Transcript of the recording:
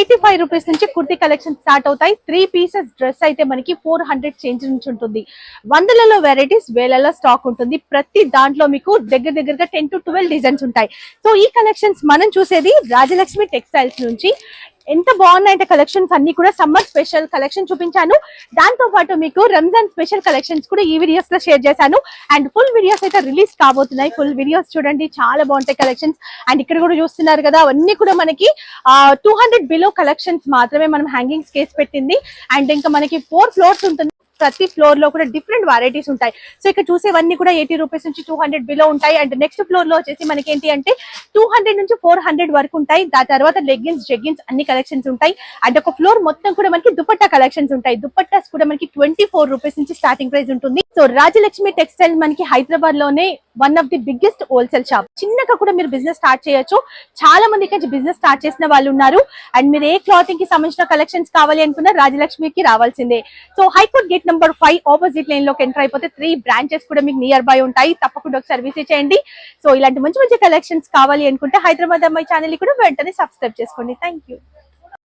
₹85 నుంచి kurti collection start అవుతాయి. 3 pieces dress అయితే మనకి 400 చేంజ్ నుంచి ఉంటుంది. వందలలో వెరైటీస్, వేలలో స్టాక్ ఉంటుంది. ప్రతి దాంట్లో మీకు దగ్గరగా 10 to 12 డిజైన్స్ ఉంటాయి. సో ఈ కలెక్షన్స్ మనం చూసేది రాజలక్ష్మి టెక్స్టైల్స్ నుంచి. ఎంత బాగున్నాయంటే కలెక్షన్స్ అన్ని కూడా సమ్మర్ స్పెషల్ కలెక్షన్ చూపించాను. దాంతో పాటు మీకు రంజాన్ స్పెషల్ కలెక్షన్స్ కూడా ఈ వీడియోస్ లో షేర్ చేశాను. అండ్ ఫుల్ వీడియోస్ అయితే రిలీజ్ కాబోతున్నాయి. ఫుల్ వీడియోస్ చూడండి, చాలా బాగుంటాయి కలెక్షన్స్. అండ్ ఇక్కడ కూడా చూస్తున్నారు కదా, అవన్నీ కూడా మనకి 200 బిలో కలెక్షన్స్ మాత్రమే మనం హ్యాంగింగ్స్ కేసు పెట్టింది. అండ్ ఇంకా మనకి 4 ఫ్లోర్స్ ఉంటుంది. ప్రతి ఫ్లోర్ లో కూడా డిఫరెంట్ వెరైటీస్ ఉంటాయి. సో ఇక్కడ చూసేవన్నీ కూడా ₹80 నుంచి 200 బిలో ఉంటాయి. అండ్ నెక్స్ట్ ఫ్లోర్ లో వచ్చేసి మనకి ఏంటి అంటే 200 నుంచి 400 వరకు ఉంటాయి. దాని తర్వాత లెగ్గిన్స్, జెగ్గిన్స్ అన్ని కలెక్షన్స్ ఉంటాయి. అండ్ ఒక ఫ్లోర్ మొత్తం కూడా మనకి దుపట్టా కలెక్షన్స్ ఉంటాయి. దుపట్టాస్ కూడా మనకి ₹24 నుంచి స్టార్టింగ్ ప్రైస్ ఉంటుంది. సో రాజలక్ష్మి టెక్స్టైల్ మనకి హైదరాబాద్ లోనే one of the biggest wholesale shop. చిన్నగా కూడా మీరు బిజినెస్ స్టార్ట్ చేయొచ్చు. చాలా మంది ఇక్కడ బిజినెస్ స్టార్ట్ చేసిన వాళ్ళు ఉన్నారు. అండ్ మీరు ఏ క్లాతింగ్ కి సంబంధించిన కలెక్షన్స్ కావాలి అనుకున్నా రాజలక్ష్మికి రావాల్సిందే. So high court gate number 5 opposite line లోకి ఎంటర్ అయిపోతే 3 బ్రాంచెస్ కూడా మీకు నియర్ బై ఉంటాయి. తప్పకుండా ఒక సర్వీస్ చేయండి. సో ఇలాంటి మంచి కలెక్షన్స్ కావాలి అనుకుంటే హైదరాబాద్ అమ్మాయి ఛానల్ కూడా వెంటనే సబ్స్క్రైబ్ చేసుకోండి. Thank you.